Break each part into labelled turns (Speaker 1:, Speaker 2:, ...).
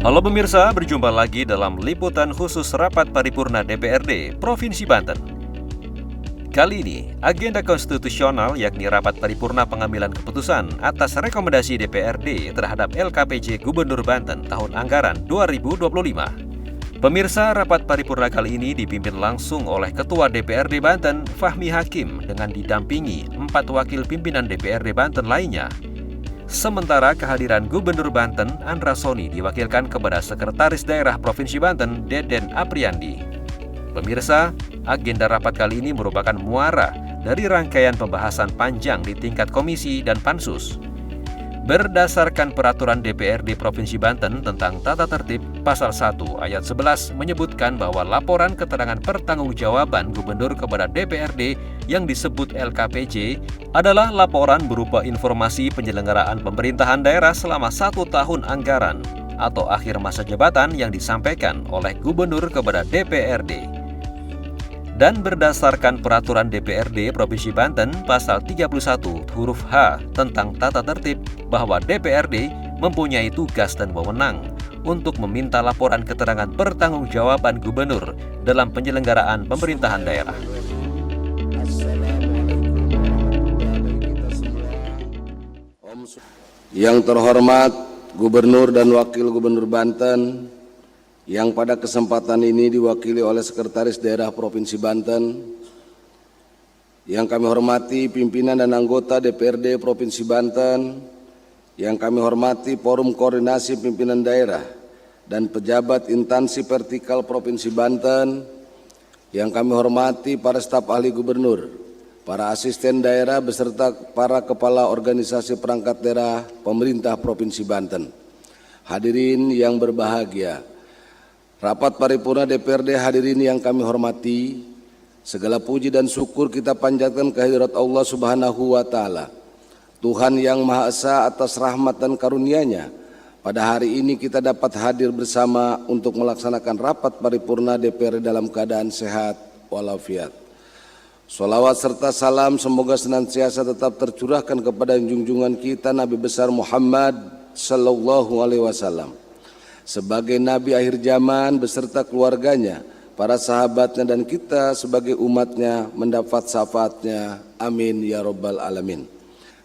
Speaker 1: Halo pemirsa, berjumpa lagi dalam liputan khusus rapat paripurna DPRD Provinsi Banten. Kali ini, agenda konstitusional yakni rapat paripurna pengambilan keputusan atas rekomendasi DPRD terhadap LKPJ Gubernur Banten tahun anggaran 2025. Pemirsa, rapat paripurna kali ini dipimpin langsung oleh Ketua DPRD Banten, Fahmi Hakim, dengan didampingi 4 wakil pimpinan DPRD Banten lainnya. Sementara kehadiran Gubernur Banten, Andra Soni, diwakilkan kepada Sekretaris Daerah Provinsi Banten, Deden Apriandi. Pemirsa, agenda rapat kali ini merupakan muara dari rangkaian pembahasan panjang di tingkat komisi dan pansus. Berdasarkan peraturan DPRD Provinsi Banten tentang tata tertib, pasal 1 ayat 11 menyebutkan bahwa laporan keterangan pertanggungjawaban gubernur kepada DPRD yang disebut LKPJ adalah laporan berupa informasi penyelenggaraan pemerintahan daerah selama 1 tahun anggaran atau akhir masa jabatan yang disampaikan oleh gubernur kepada DPRD. Dan berdasarkan peraturan DPRD Provinsi Banten pasal 31 huruf H tentang tata tertib bahwa DPRD mempunyai tugas dan wewenang untuk meminta laporan keterangan pertanggungjawaban gubernur dalam penyelenggaraan pemerintahan daerah.
Speaker 2: Yang terhormat Gubernur dan Wakil Gubernur Banten, yang pada kesempatan ini diwakili oleh Sekretaris Daerah Provinsi Banten, yang kami hormati pimpinan dan anggota DPRD Provinsi Banten, yang kami hormati Forum Koordinasi Pimpinan Daerah dan pejabat instansi vertikal Provinsi Banten, yang kami hormati para staf ahli gubernur, para asisten daerah beserta para kepala organisasi perangkat daerah pemerintah Provinsi Banten. Hadirin yang berbahagia, rapat paripurna DPRD hadirin yang kami hormati, segala puji dan syukur kita panjatkan kehadirat Allah Subhanahu wa Ta'ala, Tuhan yang Maha Esa atas rahmat dan karunia-Nya. Pada hari ini kita dapat hadir bersama untuk melaksanakan rapat paripurna DPRD dalam keadaan sehat walafiat. Sholawat serta salam semoga senantiasa tetap tercurahkan kepada junjungan kita Nabi besar Muhammad Sallallahu Alaihi Wasallam sebagai Nabi akhir zaman beserta keluarganya, para sahabatnya dan kita sebagai umatnya mendapat syafaatnya. Amin ya Rabbal Alamin.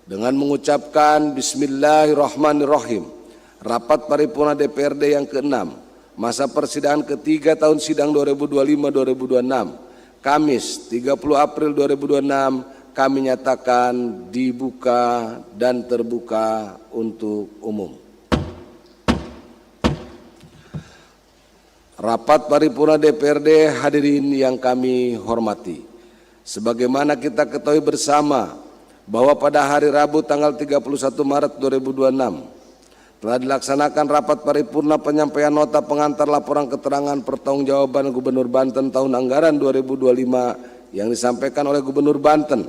Speaker 2: Dengan mengucapkan Bismillahirrahmanirrahim, rapat paripurna DPRD yang ke-6, masa persidangan ketiga tahun sidang 2025-2026, Kamis 30 April 2026, kami nyatakan dibuka dan terbuka untuk umum. Rapat paripurna DPRD hadirin yang kami hormati, sebagaimana kita ketahui bersama bahwa pada hari Rabu tanggal 31 Maret 2026 telah dilaksanakan rapat paripurna penyampaian nota pengantar laporan keterangan pertanggungjawaban Gubernur Banten tahun anggaran 2025 yang disampaikan oleh Gubernur Banten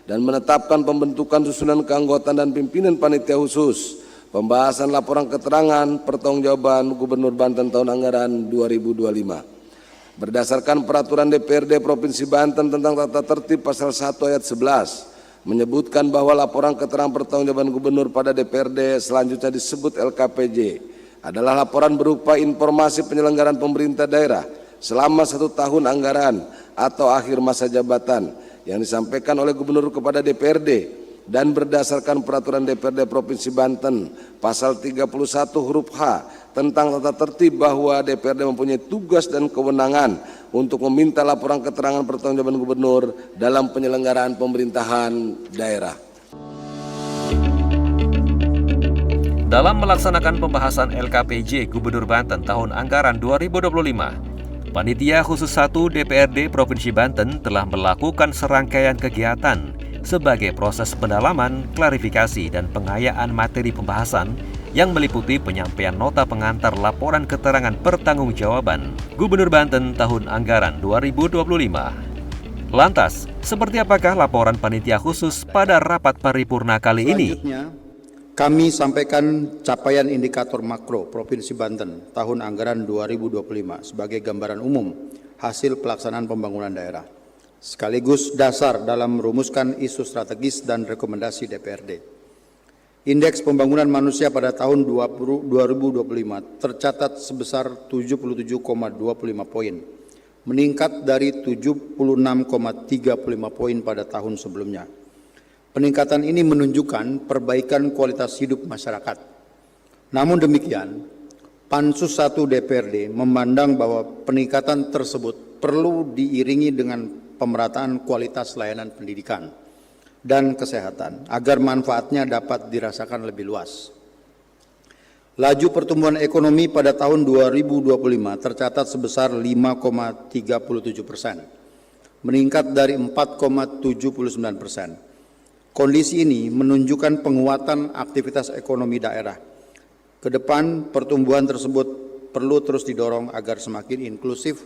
Speaker 2: dan menetapkan pembentukan susunan keanggotaan dan pimpinan panitia khusus pembahasan laporan keterangan pertanggungjawaban Gubernur Banten tahun anggaran 2025. Berdasarkan peraturan DPRD Provinsi Banten tentang tata tertib pasal 1 ayat 11 menyebutkan bahwa laporan keterangan pertanggungjawaban Gubernur pada DPRD selanjutnya disebut LKPJ adalah laporan berupa informasi penyelenggaraan pemerintah daerah selama 1 tahun anggaran atau akhir masa jabatan yang disampaikan oleh Gubernur kepada DPRD. Dan berdasarkan peraturan DPRD Provinsi Banten pasal 31 huruf H tentang tata tertib bahwa DPRD mempunyai tugas dan kewenangan untuk meminta laporan keterangan pertanggungjawaban gubernur dalam penyelenggaraan pemerintahan daerah.
Speaker 1: Dalam melaksanakan pembahasan LKPJ Gubernur Banten tahun anggaran 2025, Panitia Khusus 1 DPRD Provinsi Banten telah melakukan serangkaian kegiatan sebagai proses pendalaman, klarifikasi, dan pengayaan materi pembahasan yang meliputi penyampaian nota pengantar laporan keterangan pertanggungjawaban Gubernur Banten tahun anggaran 2025. Lantas, seperti apakah laporan panitia khusus pada rapat paripurna kali ini?
Speaker 3: Selanjutnya, kami sampaikan capaian indikator makro Provinsi Banten tahun anggaran 2025 sebagai gambaran umum hasil pelaksanaan pembangunan daerah, sekaligus dasar dalam merumuskan isu strategis dan rekomendasi DPRD. Indeks pembangunan manusia pada tahun 2025 tercatat sebesar 77,25 poin, meningkat dari 76,35 poin pada tahun sebelumnya. Peningkatan ini menunjukkan perbaikan kualitas hidup masyarakat. Namun demikian, Pansus 1 DPRD memandang bahwa peningkatan tersebut perlu diiringi dengan pemerataan kualitas layanan pendidikan dan kesehatan agar manfaatnya dapat dirasakan lebih luas. Laju pertumbuhan ekonomi pada tahun 2025 tercatat sebesar 5,37%, meningkat dari 4,79%. Kondisi ini menunjukkan penguatan aktivitas ekonomi daerah. Ke depan, pertumbuhan tersebut perlu terus didorong agar semakin inklusif,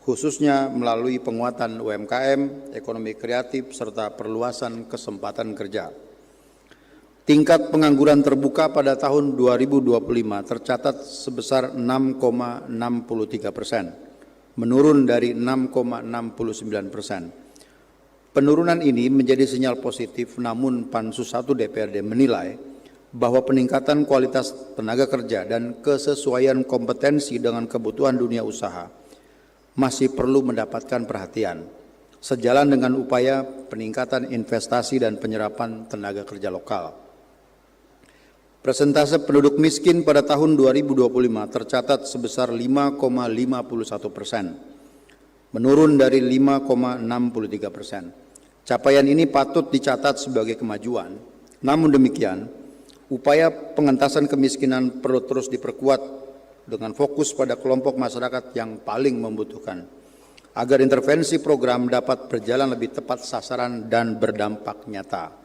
Speaker 3: khususnya melalui penguatan UMKM, ekonomi kreatif, serta perluasan kesempatan kerja. Tingkat pengangguran terbuka pada tahun 2025 tercatat sebesar 6,63%, menurun dari 6,69%. Penurunan ini menjadi sinyal positif, namun Pansus 1 DPRD menilai bahwa peningkatan kualitas tenaga kerja dan kesesuaian kompetensi dengan kebutuhan dunia usaha masih perlu mendapatkan perhatian, sejalan dengan upaya peningkatan investasi dan penyerapan tenaga kerja lokal. Persentase penduduk miskin pada tahun 2025 tercatat sebesar 5,51%, menurun dari 5,63%. Capaian ini patut dicatat sebagai kemajuan. Namun demikian, upaya pengentasan kemiskinan perlu terus diperkuat dengan fokus pada kelompok masyarakat yang paling membutuhkan, agar intervensi program dapat berjalan lebih tepat sasaran dan berdampak nyata.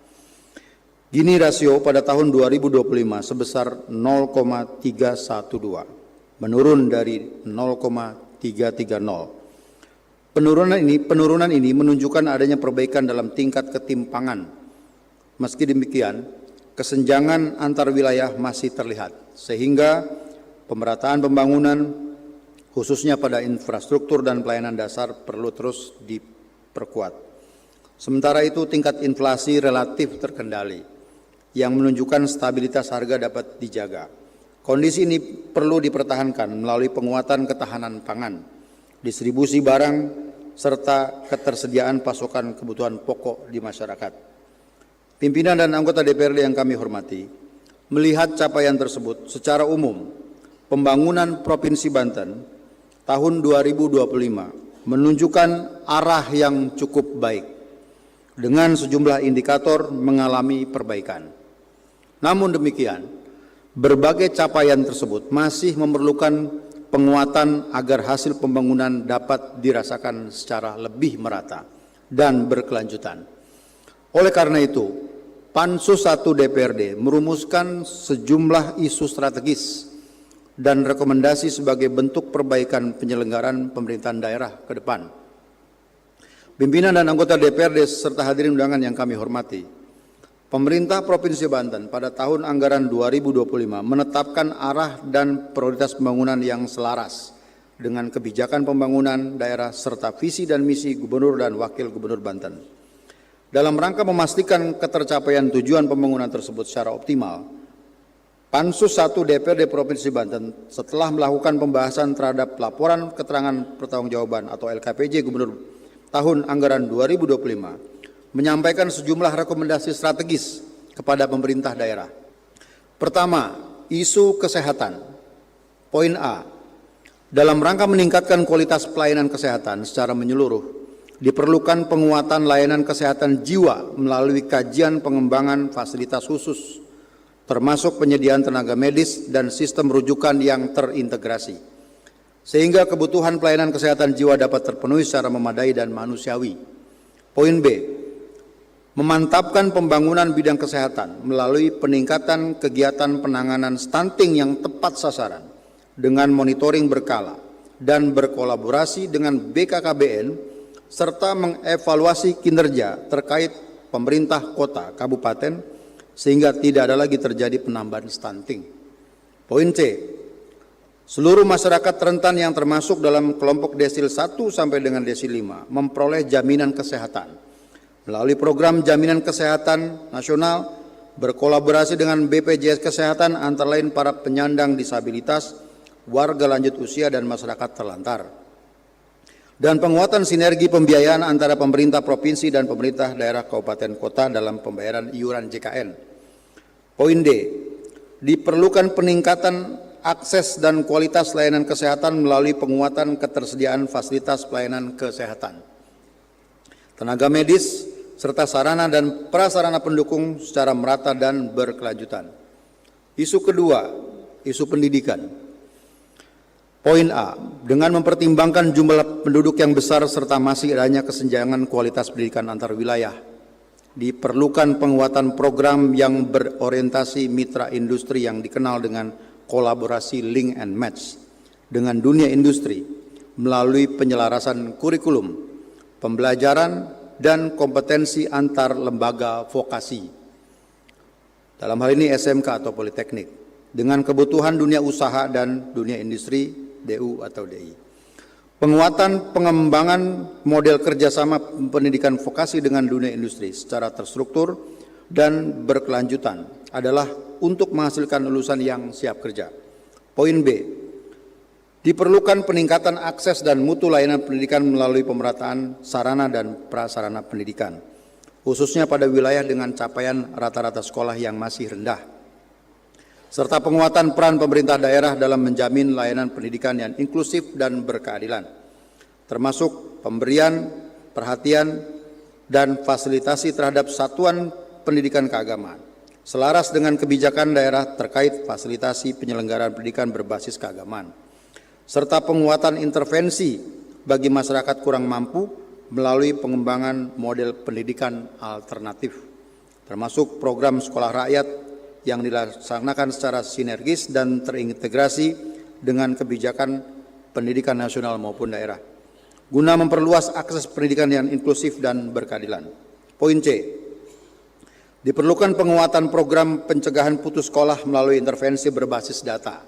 Speaker 3: Gini rasio pada tahun 2025 sebesar 0,312, menurun dari 0,330. Penurunan ini menunjukkan adanya perbaikan dalam tingkat ketimpangan. Meski demikian, kesenjangan antar wilayah masih terlihat, sehingga pemerataan pembangunan khususnya pada infrastruktur dan pelayanan dasar perlu terus diperkuat. Sementara itu, tingkat inflasi relatif terkendali yang menunjukkan stabilitas harga dapat dijaga. Kondisi ini perlu dipertahankan melalui penguatan ketahanan pangan, distribusi barang, serta ketersediaan pasokan kebutuhan pokok di masyarakat. Pimpinan dan anggota DPRD yang kami hormati, melihat capaian tersebut secara umum, pembangunan Provinsi Banten tahun 2025 menunjukkan arah yang cukup baik dengan sejumlah indikator mengalami perbaikan. Namun demikian, berbagai capaian tersebut masih memerlukan penguatan agar hasil pembangunan dapat dirasakan secara lebih merata dan berkelanjutan. Oleh karena itu, Pansus 1 DPRD merumuskan sejumlah isu strategis dan rekomendasi sebagai bentuk perbaikan penyelenggaraan pemerintahan daerah ke depan. Pimpinan dan anggota DPRD serta hadirin undangan yang kami hormati, pemerintah Provinsi Banten pada tahun anggaran 2025 menetapkan arah dan prioritas pembangunan yang selaras dengan kebijakan pembangunan daerah serta visi dan misi Gubernur dan Wakil Gubernur Banten. Dalam rangka memastikan ketercapaian tujuan pembangunan tersebut secara optimal, Pansus 1 DPRD Provinsi Banten setelah melakukan pembahasan terhadap laporan keterangan pertanggungjawaban atau LKPJ Gubernur tahun anggaran 2025 menyampaikan sejumlah rekomendasi strategis kepada pemerintah daerah. Pertama, isu kesehatan. Poin A, dalam rangka meningkatkan kualitas pelayanan kesehatan secara menyeluruh, diperlukan penguatan layanan kesehatan jiwa melalui kajian pengembangan fasilitas khusus, termasuk penyediaan tenaga medis dan sistem rujukan yang terintegrasi, sehingga kebutuhan pelayanan kesehatan jiwa dapat terpenuhi secara memadai dan manusiawi. Poin B, memantapkan pembangunan bidang kesehatan melalui peningkatan kegiatan penanganan stunting yang tepat sasaran dengan monitoring berkala dan berkolaborasi dengan BKKBN serta mengevaluasi kinerja terkait pemerintah kota, kabupaten, sehingga tidak ada lagi terjadi penambahan stunting. Poin C, seluruh masyarakat rentan yang termasuk dalam kelompok desil 1 sampai dengan desil 5 memperoleh jaminan kesehatan melalui program jaminan kesehatan nasional berkolaborasi dengan BPJS Kesehatan antara lain para penyandang disabilitas, warga lanjut usia, dan masyarakat terlantar. Dan penguatan sinergi pembiayaan antara pemerintah provinsi dan pemerintah daerah kabupaten kota dalam pembayaran iuran JKN. Poin D, diperlukan peningkatan akses dan kualitas layanan kesehatan melalui penguatan ketersediaan fasilitas pelayanan kesehatan, tenaga medis, serta sarana dan prasarana pendukung secara merata dan berkelanjutan. Isu kedua, isu pendidikan. Poin A, dengan mempertimbangkan jumlah penduduk yang besar serta masih adanya kesenjangan kualitas pendidikan antar wilayah, diperlukan penguatan program yang berorientasi mitra industri yang dikenal dengan kolaborasi link and match dengan dunia industri melalui penyelarasan kurikulum, pembelajaran, dan kompetensi antar lembaga vokasi. Dalam hal ini SMK atau Politeknik, dengan kebutuhan dunia usaha dan dunia industri, DU atau DI. Penguatan pengembangan model kerjasama pendidikan vokasi dengan dunia industri secara terstruktur dan berkelanjutan adalah untuk menghasilkan lulusan yang siap kerja. Poin B, diperlukan peningkatan akses dan mutu layanan pendidikan melalui pemerataan sarana dan prasarana pendidikan, khususnya pada wilayah dengan capaian rata-rata sekolah yang masih rendah, serta penguatan peran pemerintah daerah dalam menjamin layanan pendidikan yang inklusif dan berkeadilan, termasuk pemberian perhatian dan fasilitasi terhadap satuan pendidikan keagamaan, selaras dengan kebijakan daerah terkait fasilitasi penyelenggaraan pendidikan berbasis keagamaan, serta penguatan intervensi bagi masyarakat kurang mampu melalui pengembangan model pendidikan alternatif, termasuk program sekolah rakyat yang dilaksanakan secara sinergis dan terintegrasi dengan kebijakan pendidikan nasional maupun daerah, guna memperluas akses pendidikan yang inklusif dan berkeadilan. Poin C, diperlukan penguatan program pencegahan putus sekolah melalui intervensi berbasis data,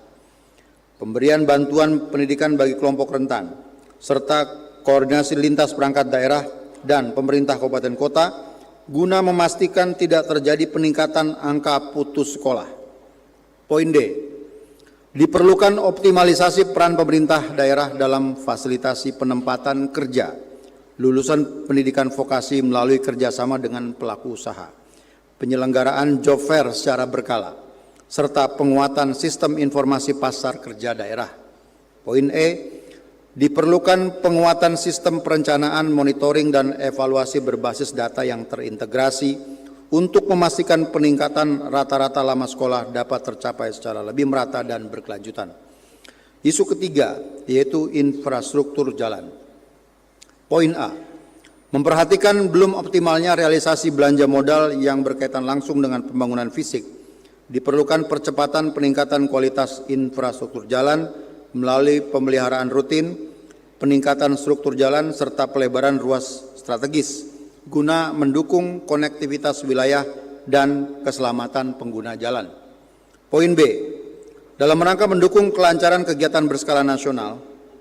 Speaker 3: pemberian bantuan pendidikan bagi kelompok rentan, serta koordinasi lintas perangkat daerah dan pemerintah kabupaten kota guna memastikan tidak terjadi peningkatan angka putus sekolah. Poin D, diperlukan optimalisasi peran pemerintah daerah dalam fasilitasi penempatan kerja lulusan pendidikan vokasi melalui kerjasama dengan pelaku usaha, penyelenggaraan job fair secara berkala, serta penguatan sistem informasi pasar kerja daerah. Poin E, diperlukan penguatan sistem perencanaan, monitoring, dan evaluasi berbasis data yang terintegrasi untuk memastikan peningkatan rata-rata lama sekolah dapat tercapai secara lebih merata dan berkelanjutan. Isu ketiga, yaitu infrastruktur jalan. Poin A, memperhatikan belum optimalnya realisasi belanja modal yang berkaitan langsung dengan pembangunan fisik, diperlukan percepatan peningkatan kualitas infrastruktur jalan melalui pemeliharaan rutin, peningkatan struktur jalan, serta pelebaran ruas strategis guna mendukung konektivitas wilayah dan keselamatan pengguna jalan. Poin B, dalam rangka mendukung kelancaran kegiatan berskala nasional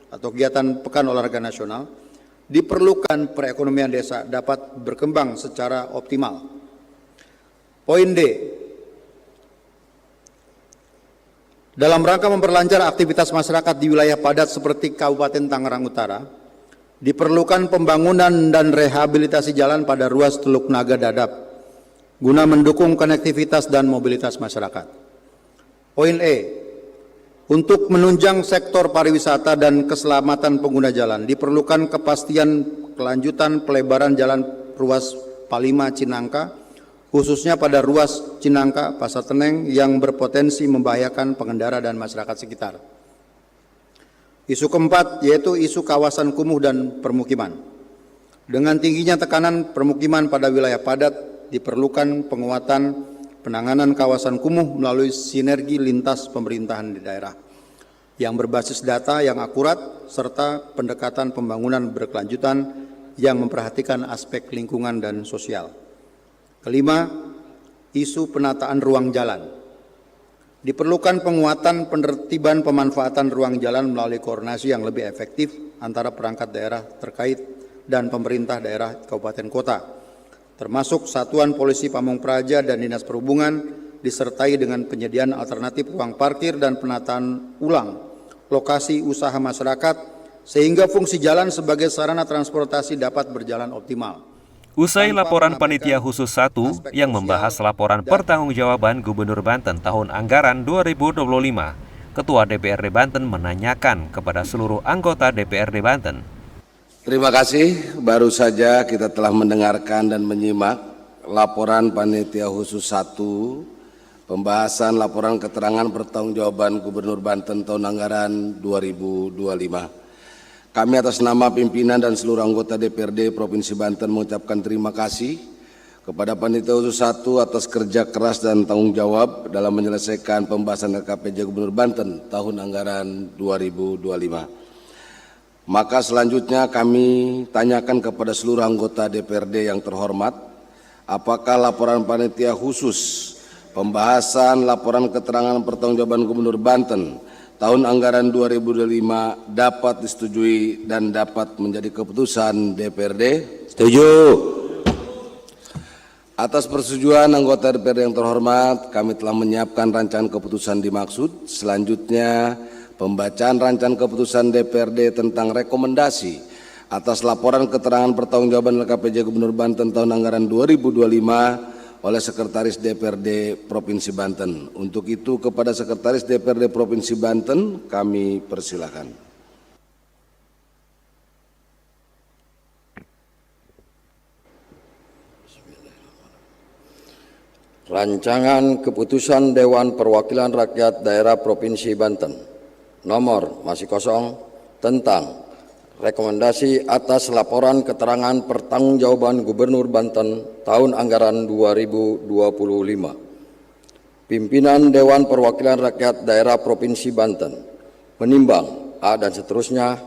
Speaker 3: atau kegiatan Pekan Olahraga Nasional, diperlukan perekonomian desa dapat berkembang secara optimal. Poin D, dalam rangka memperlancar aktivitas masyarakat di wilayah padat seperti Kabupaten Tangerang Utara, diperlukan pembangunan dan rehabilitasi jalan pada ruas Teluk Naga Dadap guna mendukung konektivitas dan mobilitas masyarakat. Poin E, untuk menunjang sektor pariwisata dan keselamatan pengguna jalan, diperlukan kepastian kelanjutan pelebaran jalan ruas Palima Cinangka, khususnya pada ruas Cinangka Pasar Teneng yang berpotensi membahayakan pengendara dan masyarakat sekitar. Isu keempat, yaitu isu kawasan kumuh dan permukiman. Dengan tingginya tekanan permukiman pada wilayah padat, diperlukan penguatan penanganan kawasan kumuh melalui sinergi lintas pemerintahan di daerah yang berbasis data yang akurat serta pendekatan pembangunan berkelanjutan yang memperhatikan aspek lingkungan dan sosial. Kelima, isu penataan ruang jalan. Diperlukan penguatan penertiban pemanfaatan ruang jalan melalui koordinasi yang lebih efektif antara perangkat daerah terkait dan pemerintah daerah kabupaten kota, termasuk Satuan Polisi Pamung Praja dan Dinas Perhubungan, disertai dengan penyediaan alternatif ruang parkir dan penataan ulang lokasi usaha masyarakat, sehingga fungsi jalan sebagai sarana transportasi dapat berjalan optimal.
Speaker 1: Usai laporan Panitia Khusus 1 yang membahas laporan pertanggungjawaban Gubernur Banten tahun anggaran 2025, Ketua DPRD Banten menanyakan kepada seluruh anggota DPRD Banten.
Speaker 2: Terima kasih, baru saja kita telah mendengarkan dan menyimak laporan Panitia Khusus 1, pembahasan laporan keterangan pertanggungjawaban Gubernur Banten tahun anggaran 2025. Kami atas nama pimpinan dan seluruh anggota DPRD Provinsi Banten mengucapkan terima kasih kepada Panitia Khusus 1 atas kerja keras dan tanggung jawab dalam menyelesaikan pembahasan RKPJ Gubernur Banten tahun anggaran 2025. Maka selanjutnya kami tanyakan kepada seluruh anggota DPRD yang terhormat, apakah laporan Panitia Khusus pembahasan laporan keterangan pertanggungjawaban Gubernur Banten tahun anggaran 2025 dapat disetujui dan dapat menjadi keputusan DPRD?
Speaker 4: Setuju.
Speaker 2: Atas persetujuan anggota DPRD yang terhormat, kami telah menyiapkan rancangan keputusan dimaksud. Selanjutnya, pembacaan rancangan keputusan DPRD tentang rekomendasi atas laporan keterangan pertanggungjawaban LKPJ Gubernur Banten tahun anggaran 2025 oleh Sekretaris DPRD Provinsi Banten. Untuk itu kepada Sekretaris DPRD Provinsi Banten kami persilakan.
Speaker 4: Rancangan Keputusan Dewan Perwakilan Rakyat Daerah Provinsi Banten nomor masih kosong tentang rekomendasi atas laporan keterangan pertanggungjawaban Gubernur Banten tahun anggaran 2025. Pimpinan Dewan Perwakilan Rakyat Daerah Provinsi Banten menimbang A dan seterusnya,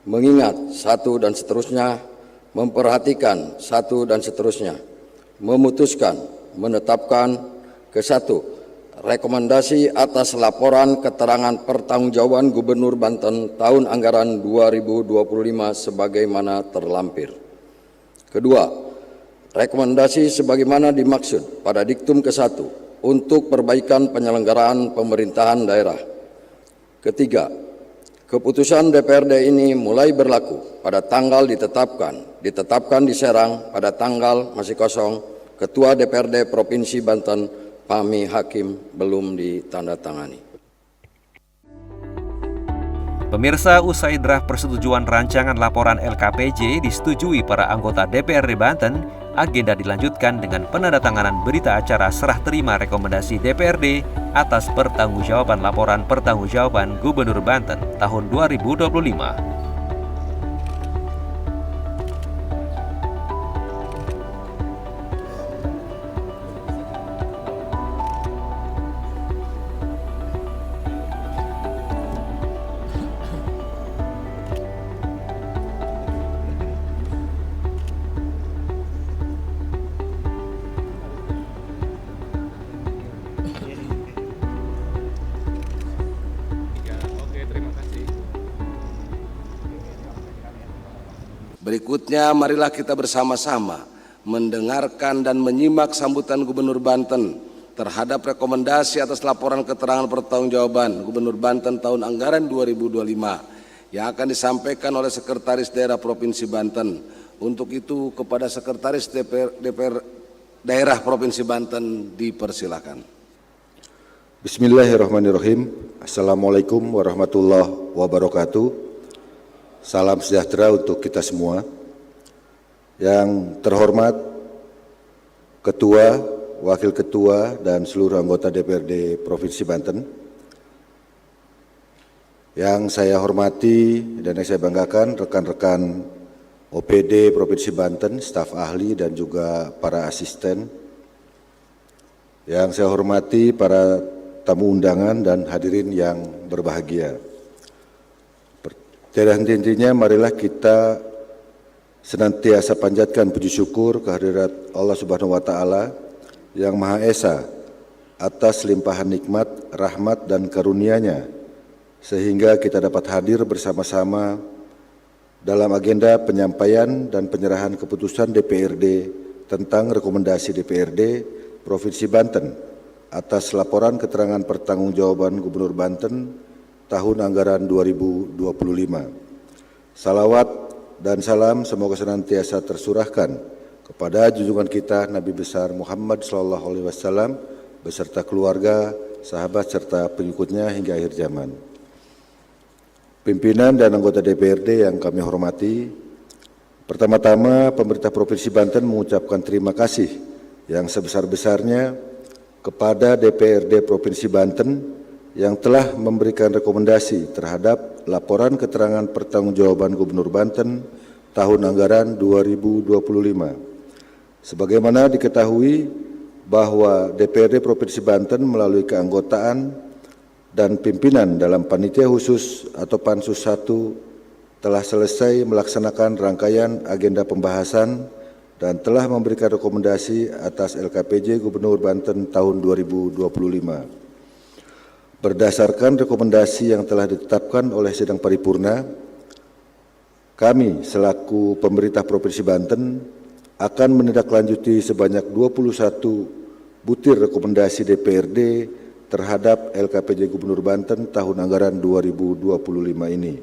Speaker 4: mengingat satu dan seterusnya, memperhatikan satu dan seterusnya, memutuskan, menetapkan ke satu, rekomendasi atas laporan keterangan pertanggungjawaban Gubernur Banten tahun anggaran 2025 sebagaimana terlampir. Kedua, rekomendasi sebagaimana dimaksud pada diktum ke-1 untuk perbaikan penyelenggaraan pemerintahan daerah. Ketiga, keputusan DPRD ini mulai berlaku pada tanggal ditetapkan di Serang pada tanggal masih kosong Ketua DPRD Provinsi Banten Fahmi Hakim belum ditandatangani.
Speaker 1: Pemirsa, usai draft persetujuan rancangan laporan LKPJ disetujui para anggota DPRD Banten, agenda dilanjutkan dengan penandatanganan berita acara serah terima rekomendasi DPRD atas pertanggungjawaban laporan pertanggungjawaban Gubernur Banten tahun 2025.
Speaker 2: Berikutnya, marilah kita bersama-sama mendengarkan dan menyimak sambutan Gubernur Banten terhadap rekomendasi atas laporan keterangan pertanggungjawaban Gubernur Banten tahun anggaran 2025 yang akan disampaikan oleh Sekretaris Daerah Provinsi Banten. Untuk itu kepada Sekretaris DPR Daerah Provinsi Banten dipersilakan.
Speaker 5: Bismillahirrahmanirrahim. Assalamualaikum warahmatullahi wabarakatuh. Salam sejahtera untuk kita semua. Yang terhormat Ketua, Wakil Ketua, dan seluruh anggota DPRD Provinsi Banten. Yang saya hormati dan yang saya banggakan rekan-rekan OPD Provinsi Banten, staf ahli dan juga para asisten. Yang saya hormati para tamu undangan dan hadirin yang berbahagia. Tiada henti-hentinya marilah kita senantiasa panjatkan puji syukur kehadirat Allah Subhanahu wa taala yang Maha Esa atas limpahan nikmat, rahmat dan karunia-Nya sehingga kita dapat hadir bersama-sama dalam agenda penyampaian dan penyerahan keputusan DPRD tentang rekomendasi DPRD Provinsi Banten atas laporan keterangan pertanggungjawaban Gubernur Banten tahun anggaran 2025. Salawat dan salam semoga senantiasa tersurahkan kepada junjungan kita Nabi besar Muhammad SAW beserta keluarga, sahabat serta pengikutnya hingga akhir zaman. Pimpinan dan anggota DPRD yang kami hormati, pertama-tama pemerintah Provinsi Banten mengucapkan terima kasih yang sebesar-besarnya kepada DPRD Provinsi Banten yang telah memberikan rekomendasi terhadap laporan keterangan pertanggungjawaban Gubernur Banten tahun anggaran 2025. Sebagaimana diketahui bahwa DPRD Provinsi Banten melalui keanggotaan dan pimpinan dalam Panitia Khusus atau Pansus 1 telah selesai melaksanakan rangkaian agenda pembahasan dan telah memberikan rekomendasi atas LKPJ Gubernur Banten tahun 2025. Berdasarkan rekomendasi yang telah ditetapkan oleh sidang paripurna, kami selaku pemerintah Provinsi Banten akan menindaklanjuti sebanyak 21 butir rekomendasi DPRD terhadap LKPJ Gubernur Banten tahun anggaran 2025 ini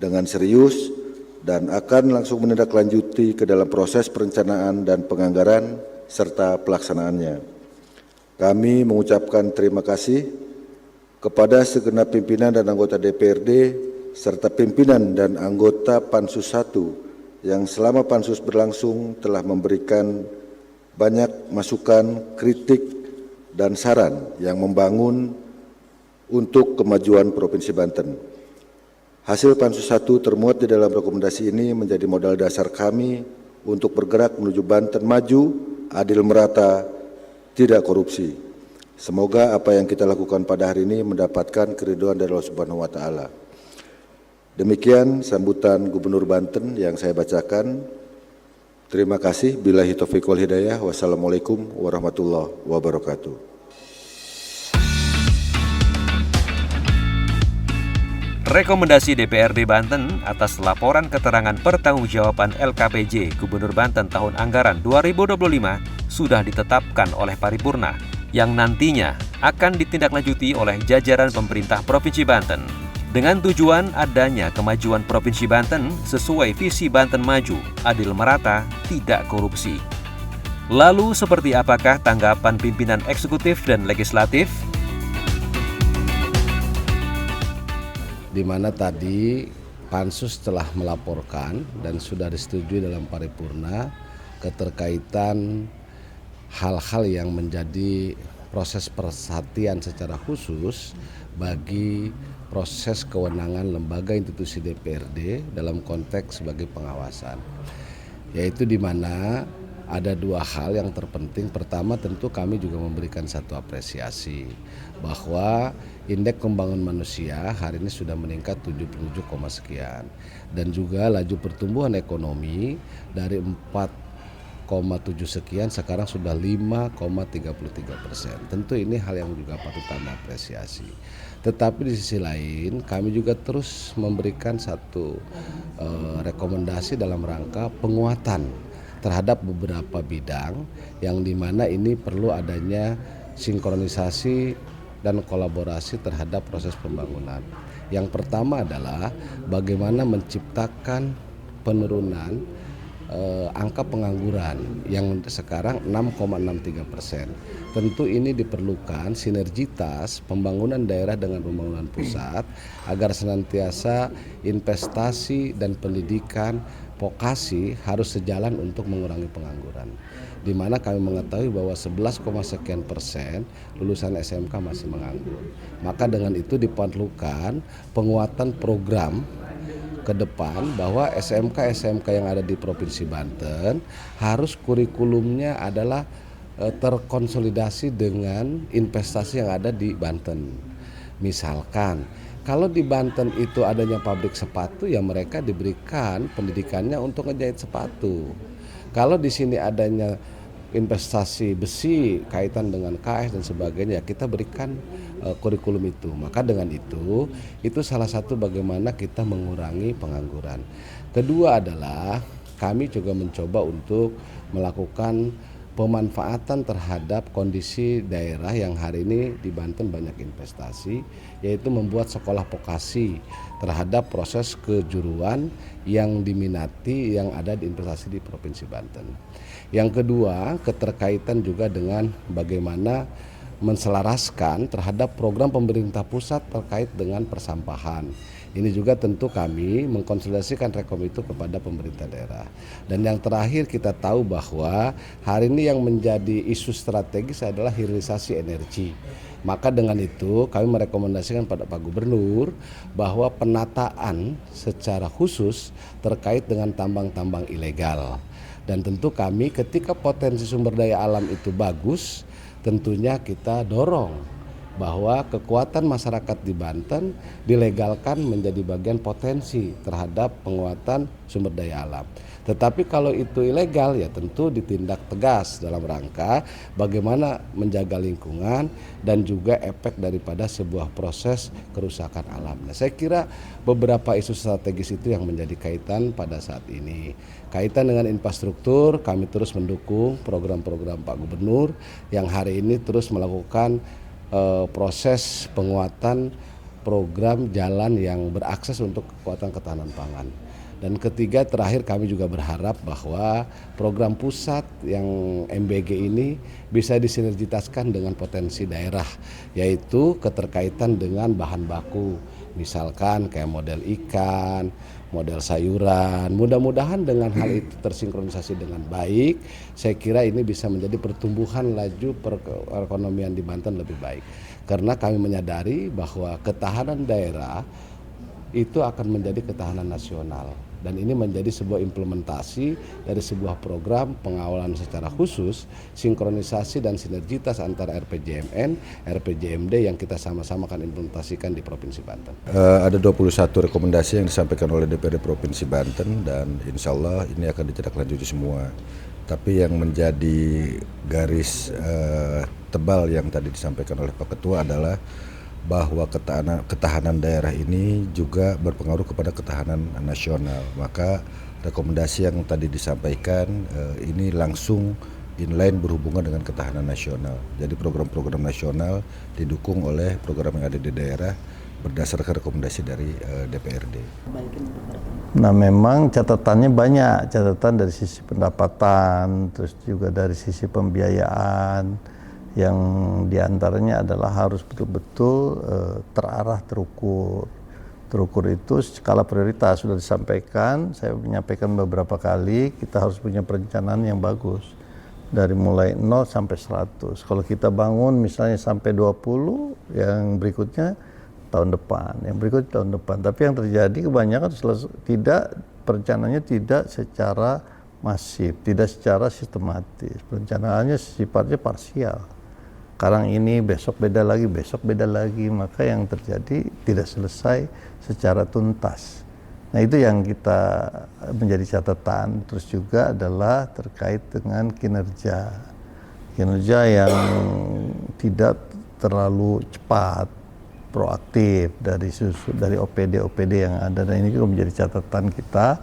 Speaker 5: dengan serius dan akan langsung menindaklanjuti ke dalam proses perencanaan dan penganggaran serta pelaksanaannya. Kami mengucapkan terima kasih kepada segenap pimpinan dan anggota DPRD serta pimpinan dan anggota Pansus 1 yang selama Pansus berlangsung telah memberikan banyak masukan, kritik, dan saran yang membangun untuk kemajuan Provinsi Banten. Hasil Pansus 1 termuat di dalam rekomendasi ini menjadi modal dasar kami untuk bergerak menuju Banten maju, adil merata, tidak korupsi. Semoga apa yang kita lakukan pada hari ini mendapatkan keridhaan dari Allah Subhanahu wa Ta'ala. Demikian sambutan Gubernur Banten yang saya bacakan. Terima kasih. Billahi taufiq wal hidayah. Wassalamualaikum warahmatullahi wabarakatuh.
Speaker 1: Rekomendasi DPRD Banten atas laporan keterangan pertanggungjawaban LKPJ Gubernur Banten tahun anggaran 2025 sudah ditetapkan oleh paripurna yang nantinya akan ditindaklanjuti oleh jajaran pemerintah Provinsi Banten dengan tujuan adanya kemajuan Provinsi Banten sesuai visi Banten maju, adil merata, tidak korupsi. Lalu seperti apakah tanggapan pimpinan eksekutif dan legislatif?
Speaker 6: Di mana tadi Pansus telah melaporkan dan sudah disetujui dalam paripurna keterkaitan hal-hal yang menjadi proses perhatian secara khusus bagi proses kewenangan lembaga institusi DPRD dalam konteks sebagai pengawasan, yaitu di mana ada dua hal yang terpenting. Pertama, tentu kami juga memberikan satu apresiasi bahwa indeks pembangunan manusia hari ini sudah meningkat 77, sekian dan juga laju pertumbuhan ekonomi dari 4,7 sekian sekarang sudah 5,33%. Tentu ini hal yang juga patut kami apresiasi. Tetapi di sisi lain kami juga terus memberikan satu rekomendasi dalam rangka penguatan terhadap beberapa bidang yang dimana ini perlu adanya sinkronisasi dan kolaborasi terhadap proses pembangunan. Yang pertama adalah bagaimana menciptakan penurunan angka pengangguran yang sekarang 6,63%. Tentu ini diperlukan sinergitas pembangunan daerah dengan pembangunan pusat agar senantiasa investasi dan pendidikan vokasi harus sejalan untuk mengurangi pengangguran. Di mana kami mengetahui bahwa 11,sekian% lulusan SMK masih menganggur. Maka dengan itu diperlukan penguatan program ke depan bahwa SMK yang ada di Provinsi Banten harus kurikulumnya adalah terkonsolidasi dengan investasi yang ada di Banten. Misalkan kalau di Banten itu adanya pabrik sepatu, ya mereka diberikan pendidikannya untuk ngejahit sepatu. Kalau di sini adanya investasi besi kaitan dengan KS dan sebagainya, kita berikan kurikulum itu. Maka dengan itu salah satu bagaimana kita mengurangi pengangguran. Kedua adalah kami juga mencoba untuk melakukan pemanfaatan terhadap kondisi daerah yang hari ini di Banten banyak investasi, yaitu membuat sekolah vokasi terhadap proses kejuruan yang diminati yang ada di investasi di Provinsi Banten. Yang kedua, keterkaitan juga dengan bagaimana menselaraskan terhadap program pemerintah pusat terkait dengan persampahan. Ini juga tentu kami mengkonsolidasikan rekom itu kepada pemerintah daerah. Dan yang terakhir kita tahu bahwa hari ini yang menjadi isu strategis adalah hilirisasi energi. Maka dengan itu kami merekomendasikan pada Pak Gubernur bahwa penataan secara khusus terkait dengan tambang-tambang ilegal. Dan tentu kami ketika potensi sumber daya alam itu bagus, tentunya kita dorong bahwa kekuatan masyarakat di Banten dilegalkan menjadi bagian potensi terhadap penguatan sumber daya alam. Tetapi kalau itu ilegal ya tentu ditindak tegas dalam rangka bagaimana menjaga lingkungan dan juga efek daripada sebuah proses kerusakan alam. Nah, saya kira beberapa isu strategis itu yang menjadi kaitan pada saat ini. Kaitan dengan infrastruktur, kami terus mendukung program-program Pak Gubernur yang hari ini terus melakukan proses penguatan program jalan yang berakses untuk kekuatan ketahanan pangan. Dan ketiga, terakhir kami juga berharap bahwa program pusat yang MBG ini bisa disinergitaskan dengan potensi daerah, yaitu keterkaitan dengan bahan baku, misalkan kayak model ikan, model sayuran. Mudah-mudahan dengan hal itu tersinkronisasi dengan baik, saya kira ini bisa menjadi pertumbuhan laju perekonomian di Banten lebih baik. Karena kami menyadari bahwa ketahanan daerah itu akan menjadi ketahanan nasional. Dan ini menjadi sebuah implementasi dari sebuah program pengawalan secara khusus, sinkronisasi dan sinergitas antara RPJMN, RPJMD yang kita sama-sama akan implementasikan di Provinsi Banten.
Speaker 5: Ada 21 rekomendasi yang disampaikan oleh DPRD Provinsi Banten dan insya Allah ini akan ditindaklanjuti semua. Tapi yang menjadi garis tebal yang tadi disampaikan oleh Pak Ketua adalah bahwa ketahanan daerah ini juga berpengaruh kepada ketahanan nasional. Maka rekomendasi yang tadi disampaikan ini langsung inline berhubungan dengan ketahanan nasional. Jadi program-program nasional didukung oleh program yang ada di daerah berdasarkan rekomendasi dari DPRD.
Speaker 7: Nah, memang catatannya banyak, catatan dari sisi pendapatan, terus juga dari sisi pembiayaan, yang diantaranya adalah harus betul-betul terarah, terukur. Terukur itu skala prioritas sudah disampaikan, saya menyampaikan beberapa kali, kita harus punya perencanaan yang bagus. Dari mulai 0 sampai 100. Kalau kita bangun misalnya sampai 20, yang berikutnya tahun depan, yang berikutnya tahun depan. Tapi yang terjadi kebanyakan tidak, perencanaannya tidak secara masif, tidak secara sistematis. Perencanaannya sifatnya parsial. Sekarang ini, besok beda lagi, maka yang terjadi tidak selesai secara tuntas. Nah, itu yang kita menjadi catatan. Terus juga adalah terkait dengan kinerja yang tidak terlalu cepat, proaktif dari OPD yang ada. Dan ini juga menjadi catatan kita,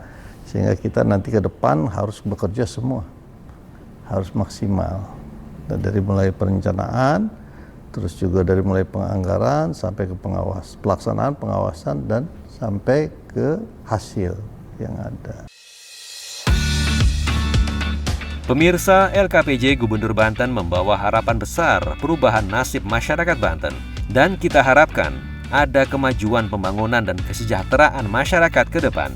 Speaker 7: sehingga kita nanti ke depan harus bekerja semua, harus maksimal. Dari mulai perencanaan, terus juga dari mulai penganggaran sampai ke pelaksanaan, pengawasan, dan sampai ke hasil yang ada.
Speaker 1: Pemirsa, LKPJ Gubernur Banten membawa harapan besar perubahan nasib masyarakat Banten. Dan kita harapkan ada kemajuan pembangunan dan kesejahteraan masyarakat ke depan.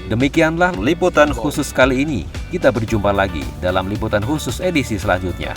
Speaker 1: Demikianlah liputan khusus kali ini. Kita berjumpa lagi dalam liputan khusus edisi selanjutnya.